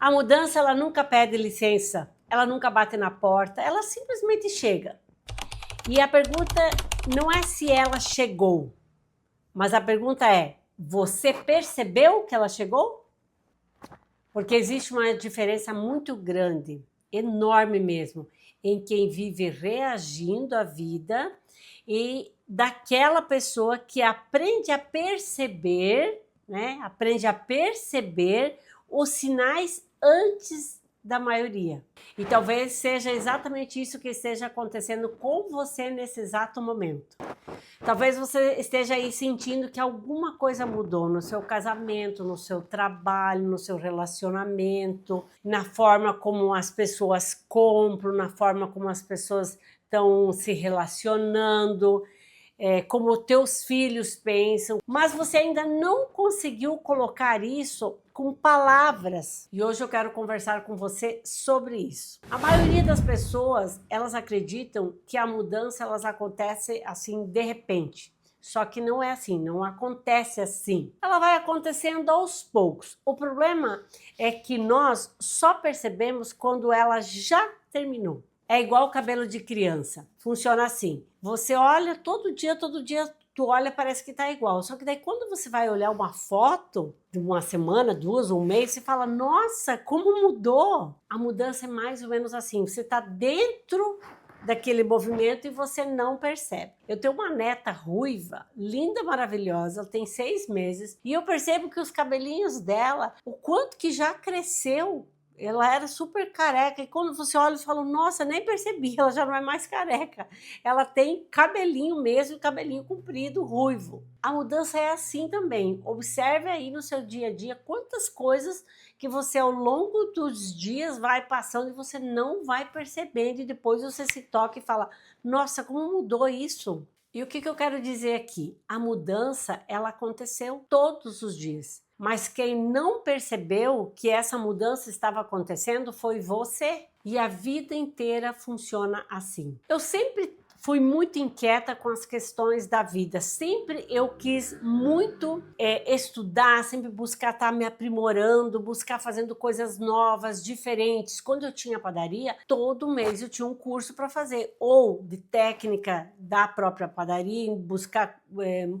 A mudança, ela nunca pede licença, ela nunca bate na porta, ela simplesmente chega. E a pergunta não é se ela chegou, mas a pergunta é, você percebeu que ela chegou? Porque existe uma diferença muito grande, enorme mesmo, em quem vive reagindo à vida e daquela pessoa que aprende a perceber, né? Aprende a perceber os sinais antes da maioria. E talvez seja exatamente isso que esteja acontecendo com você nesse exato momento. Talvez você esteja aí sentindo que alguma coisa mudou no seu casamento, no seu trabalho, no seu relacionamento, na forma como as pessoas compram, na forma como as pessoas estão se relacionando, como teus filhos pensam, mas você ainda não conseguiu colocar isso com palavras. E hoje eu quero conversar com você sobre isso. A maioria das pessoas, elas acreditam que a mudança elas acontece assim de repente. Só que não é assim, não acontece assim. Ela vai acontecendo aos poucos. O problema é que nós só percebemos quando ela já terminou. É igual o cabelo de criança, funciona assim. Você olha todo dia, tu olha, parece que tá igual. Só que daí quando você vai olhar uma foto de uma semana, duas, um mês, você fala, nossa, como mudou. A mudança é mais ou menos assim, você tá dentro daquele movimento e você não percebe. Eu tenho uma neta ruiva, linda, maravilhosa, ela tem 6 meses, e eu percebo que os cabelinhos dela, o quanto que já cresceu. Ela era super careca e quando você olha, você fala, nossa, nem percebi, ela já não é mais careca. Ela tem cabelinho mesmo, cabelinho comprido, ruivo. A mudança é assim também. Observe aí no seu dia a dia quantas coisas que você ao longo dos dias vai passando e você não vai percebendo e depois você se toca e fala, nossa, como mudou isso? E o que eu quero dizer aqui? A mudança, ela aconteceu todos os dias. Mas quem não percebeu que essa mudança estava acontecendo foi você. E a vida inteira funciona assim. Eu sempre fui muito inquieta com as questões da vida. Sempre eu quis muito estudar, sempre buscar estar me aprimorando, buscar fazendo coisas novas, diferentes. Quando eu tinha padaria, todo mês eu tinha um curso para fazer, ou de técnica da própria padaria, buscar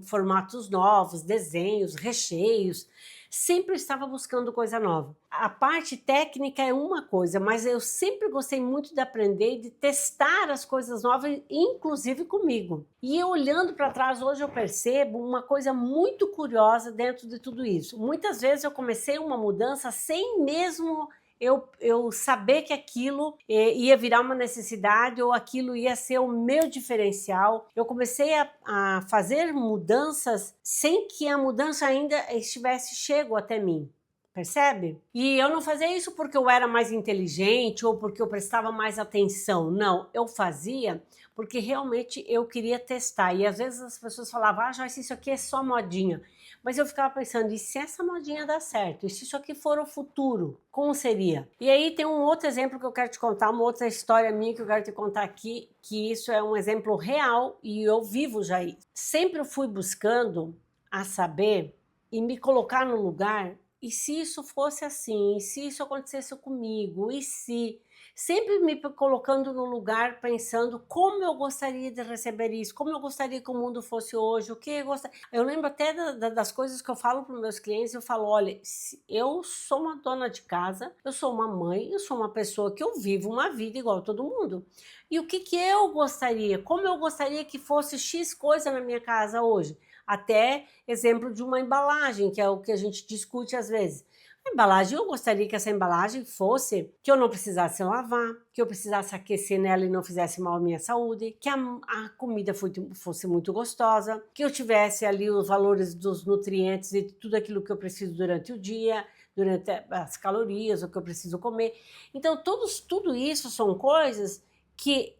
formatos novos, desenhos, recheios. Sempre estava buscando coisa nova. A parte técnica é uma coisa, mas eu sempre gostei muito de aprender e de testar as coisas novas, inclusive comigo. E olhando para trás, hoje eu percebo uma coisa muito curiosa dentro de tudo isso. Muitas vezes eu comecei uma mudança sem mesmo eu saber que aquilo ia virar uma necessidade ou aquilo ia ser o meu diferencial. Eu comecei a fazer mudanças sem que a mudança ainda estivesse chego até mim. Percebe? E eu não fazia isso porque eu era mais inteligente ou porque eu prestava mais atenção. Não, eu fazia porque realmente eu queria testar. E às vezes as pessoas falavam, ah, Joyce, isso aqui é só modinha. Mas eu ficava pensando, e se essa modinha dá certo? E se isso aqui for o futuro? Como seria? E aí tem um outro exemplo que eu quero te contar, uma outra história minha que eu quero te contar aqui, que isso é um exemplo real e eu vivo já isso. Sempre eu fui buscando a saber e me colocar no lugar, e se isso fosse assim? E se isso acontecesse comigo? E se? Sempre me colocando no lugar, pensando como eu gostaria de receber isso, como eu gostaria que o mundo fosse hoje, o que eu gostaria. Eu lembro até das coisas que eu falo para os meus clientes, eu falo, olha, eu sou uma dona de casa, eu sou uma mãe, eu sou uma pessoa que eu vivo uma vida igual a todo mundo. E o que eu gostaria? Como eu gostaria que fosse X coisa na minha casa hoje? Até exemplo de uma embalagem, que é o que a gente discute às vezes. A embalagem, eu gostaria que essa embalagem fosse que eu não precisasse lavar, que eu precisasse aquecer nela e não fizesse mal à minha saúde, que a comida fosse muito gostosa, que eu tivesse ali os valores dos nutrientes e tudo aquilo que eu preciso durante o dia, durante as calorias, o que eu preciso comer. Então, tudo isso são coisas que,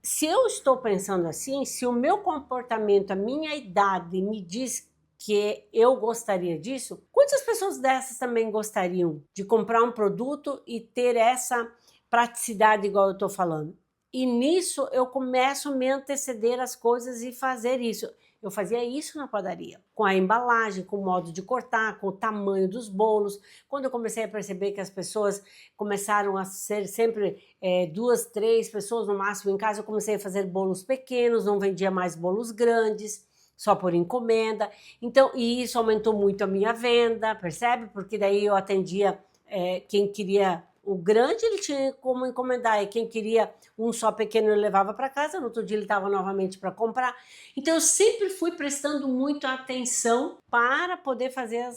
se eu estou pensando assim, se o meu comportamento, a minha idade me diz que eu gostaria disso, quantas pessoas dessas também gostariam de comprar um produto e ter essa praticidade igual eu estou falando? E nisso eu começo a me anteceder as coisas e fazer isso. Eu fazia isso na padaria, com a embalagem, com o modo de cortar, com o tamanho dos bolos. Quando eu comecei a perceber que as pessoas começaram a ser sempre 2, 3 pessoas no máximo em casa, eu comecei a fazer bolos pequenos, não vendia mais bolos grandes, só por encomenda. Então, e isso aumentou muito a minha venda, percebe? Porque daí eu atendia quem queria o grande, ele tinha como encomendar, e quem queria um só pequeno ele levava para casa, no outro dia ele estava novamente para comprar. Então eu sempre fui prestando muito atenção para poder fazer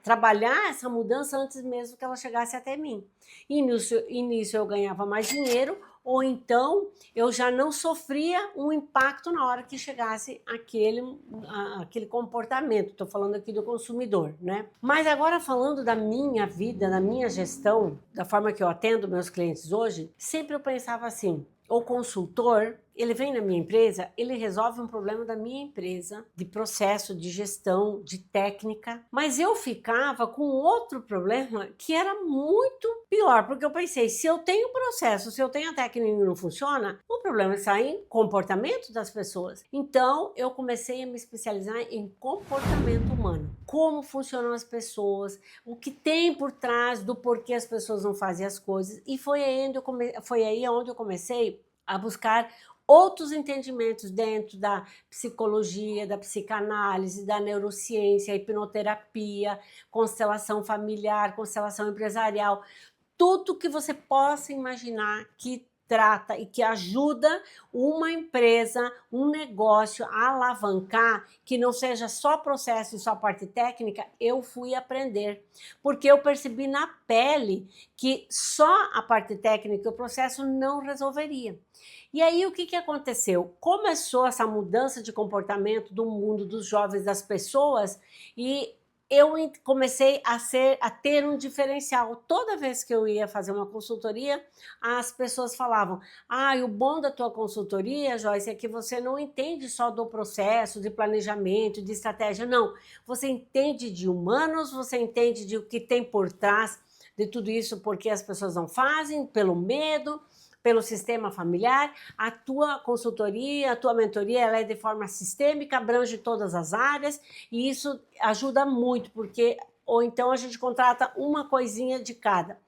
trabalhar essa mudança antes mesmo que ela chegasse até mim. E nisso eu ganhava mais dinheiro, ou então eu já não sofria um impacto na hora que chegasse aquele comportamento. Estou falando aqui do consumidor, né? Mas agora falando da minha vida, da minha gestão, da forma que eu atendo meus clientes hoje, sempre eu pensava assim, o consultor, ele vem na minha empresa, ele resolve um problema da minha empresa, de processo, de gestão, de técnica, mas eu ficava com outro problema que era muito pior, porque eu pensei, se eu tenho processo, se eu tenho a técnica e não funciona, o problema está em comportamento das pessoas. Então, eu comecei a me especializar em comportamento humano. Como funcionam as pessoas, o que tem por trás do porquê as pessoas não fazem as coisas, e foi aí onde eu comecei a buscar outros entendimentos dentro da psicologia, da psicanálise, da neurociência, hipnoterapia, constelação familiar, constelação empresarial, tudo que você possa imaginar que trata e que ajuda uma empresa, um negócio a alavancar, que não seja só processo e só parte técnica, eu fui aprender. Porque eu percebi na pele que só a parte técnica e o processo não resolveria. E aí o que aconteceu? Começou essa mudança de comportamento do mundo dos jovens, das pessoas, e eu comecei a ter um diferencial. Toda vez que eu ia fazer uma consultoria, as pessoas falavam, o bom da tua consultoria, Joyce, é que você não entende só do processo, de planejamento, de estratégia, não. Você entende de humanos, você entende de o que tem por trás de tudo isso, porque as pessoas não fazem, pelo medo, pelo sistema familiar. A tua consultoria, a tua mentoria, ela é de forma sistêmica, abrange todas as áreas, e isso ajuda muito, porque ou então a gente contrata uma coisinha de cada.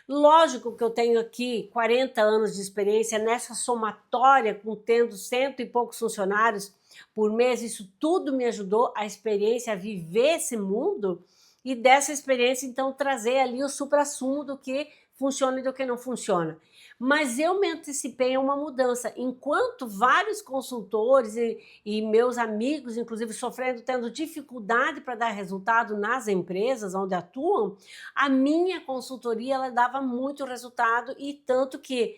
Lógico que eu tenho aqui 40 anos de experiência nessa somatória, tendo 100 e poucos funcionários por mês, isso tudo me ajudou a experiência, a viver esse mundo, e dessa experiência, então, trazer ali o suprassumo do que funciona e do que não funciona. Mas eu me antecipei a uma mudança, enquanto vários consultores e meus amigos, inclusive sofrendo, tendo dificuldade para dar resultado nas empresas onde atuam, a minha consultoria ela dava muito resultado, e tanto que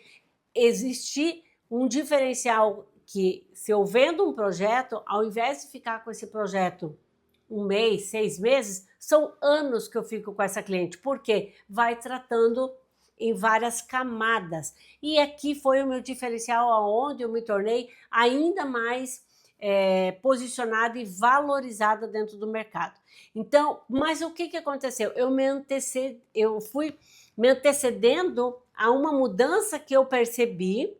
existe um diferencial que, se eu vendo um projeto, ao invés de ficar com esse projeto 1 mês, 6 meses, são anos que eu fico com essa cliente, porque vai tratando em várias camadas. E aqui foi o meu diferencial, onde eu me tornei ainda mais posicionada e valorizada dentro do mercado. Então, mas o que aconteceu? Eu fui me antecedendo a uma mudança que eu percebi,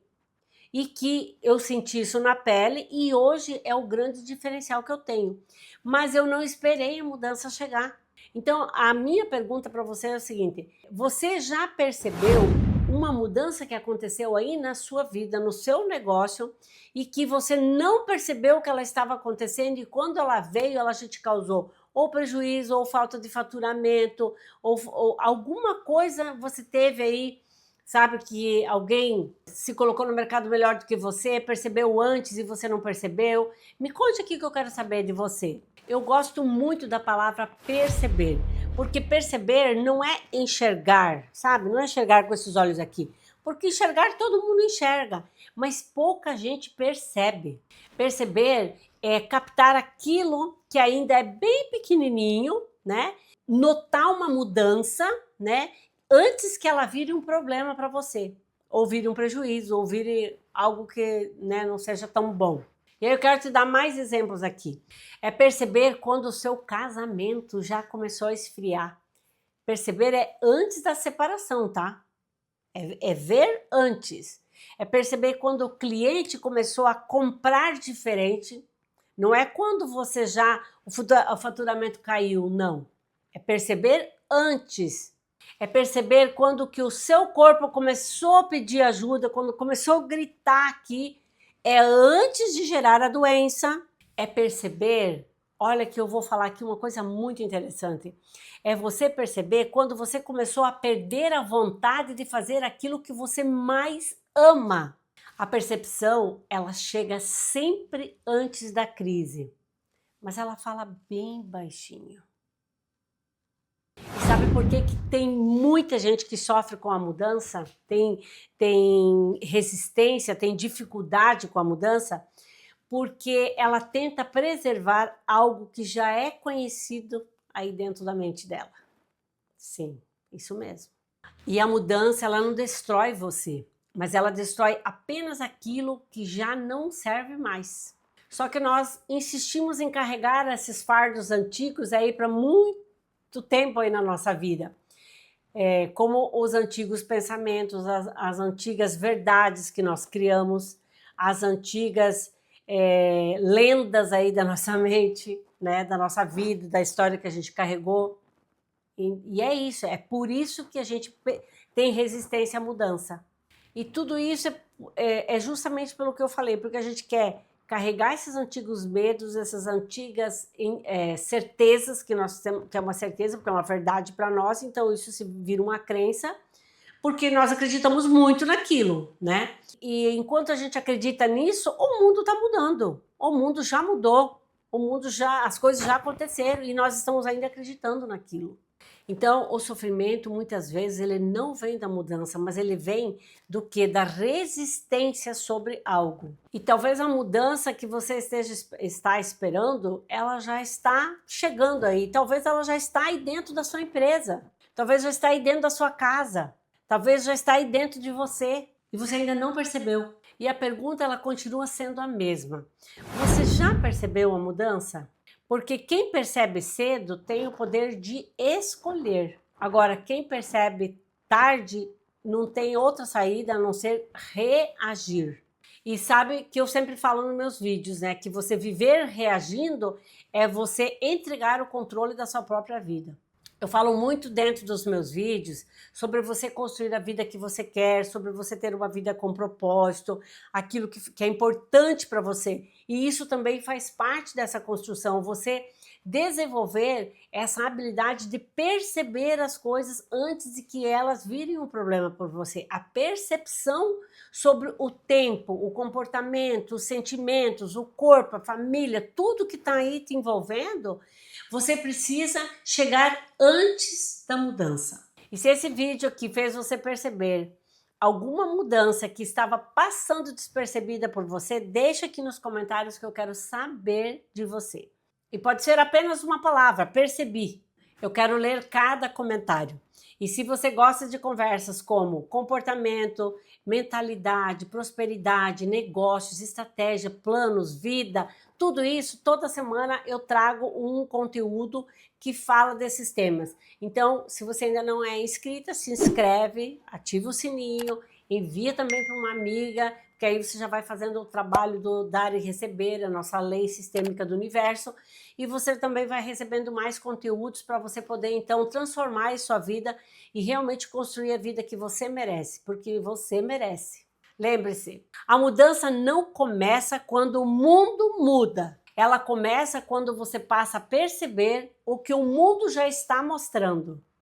e que eu senti isso na pele, e hoje é o grande diferencial que eu tenho. Mas eu não esperei a mudança chegar. Então, a minha pergunta para você é o seguinte: você já percebeu uma mudança que aconteceu aí na sua vida, no seu negócio, e que você não percebeu que ela estava acontecendo, e quando ela veio, ela já te causou ou prejuízo, ou falta de faturamento, ou alguma coisa você teve aí, sabe, que alguém se colocou no mercado melhor do que você, percebeu antes e você não percebeu? Me conte aqui, que eu quero saber de você. Eu gosto muito da palavra perceber, porque perceber não é enxergar, sabe? Não é enxergar com esses olhos aqui, porque enxergar todo mundo enxerga, mas pouca gente percebe. Perceber é captar aquilo que ainda é bem pequenininho, né? Notar uma mudança, né? Antes que ela vire um problema para você, ou vire um prejuízo, ou vire algo que, né, não seja tão bom. E aí eu quero te dar mais exemplos aqui. É perceber quando o seu casamento já começou a esfriar. Perceber é antes da separação, tá? É ver antes. É perceber quando o cliente começou a comprar diferente, Não é quando você já, o faturamento caiu, não. É perceber antes. É perceber quando que o seu corpo começou a pedir ajuda, quando começou a gritar aqui, é antes de gerar a doença. É perceber, olha que eu vou falar aqui uma coisa muito interessante, é você perceber quando você começou a perder a vontade de fazer aquilo que você mais ama. A percepção, ela chega sempre antes da crise, mas ela fala bem baixinho. E sabe por que tem muita gente que sofre com a mudança, tem resistência, tem dificuldade com a mudança? Porque ela tenta preservar algo que já é conhecido aí dentro da mente dela. Sim, isso mesmo. E a mudança, ela não destrói você, mas ela destrói apenas aquilo que já não serve mais. Só que nós insistimos em carregar esses fardos antigos aí para muito tempo aí na nossa vida. Como os antigos pensamentos, as antigas verdades que nós criamos, as antigas lendas aí da nossa mente, né, da nossa vida, da história que a gente carregou. E é isso, é por isso que a gente tem resistência à mudança. E tudo isso é justamente pelo que eu falei, porque a gente quer carregar esses antigos medos, essas antigas certezas que nós temos, que é uma certeza, porque é uma verdade para nós, então isso se vira uma crença, porque nós acreditamos muito naquilo, né? E enquanto a gente acredita nisso, o mundo está mudando, o mundo já mudou, as coisas já aconteceram e nós estamos ainda acreditando naquilo. Então, o sofrimento, muitas vezes, ele não vem da mudança, mas ele vem do quê? Da resistência sobre algo. E talvez a mudança que você está esperando, ela já está chegando aí. Talvez ela já está aí dentro da sua empresa. Talvez já está aí dentro da sua casa. Talvez já está aí dentro de você. E você ainda não percebeu. E a pergunta, ela continua sendo a mesma. Você já percebeu a mudança? Porque quem percebe cedo tem o poder de escolher. Agora, quem percebe tarde não tem outra saída a não ser reagir. E sabe que eu sempre falo nos meus vídeos, né? Que você viver reagindo é você entregar o controle da sua própria vida. Eu falo muito dentro dos meus vídeos sobre você construir a vida que você quer, sobre você ter uma vida com propósito, aquilo que é importante para você. E isso também faz parte dessa construção, você desenvolver essa habilidade de perceber as coisas antes de que elas virem um problema por você. A percepção sobre o tempo, o comportamento, os sentimentos, o corpo, a família, tudo que está aí te envolvendo, você precisa chegar antes da mudança. E se esse vídeo aqui fez você perceber alguma mudança que estava passando despercebida por você, deixa aqui nos comentários que eu quero saber de você. E pode ser apenas uma palavra, percebi. Eu quero ler cada comentário. E se você gosta de conversas como comportamento, mentalidade, prosperidade, negócios, estratégia, planos, vida, tudo isso, toda semana eu trago um conteúdo que fala desses temas. Então, se você ainda não é inscrita, se inscreve, ativa o sininho, envia também para uma amiga, que aí você já vai fazendo o trabalho do dar e receber, a nossa lei sistêmica do universo, e você também vai recebendo mais conteúdos para você poder, então, transformar a sua vida e realmente construir a vida que você merece, porque você merece. Lembre-se, a mudança não começa quando o mundo muda. Ela começa quando você passa a perceber o que o mundo já está mostrando.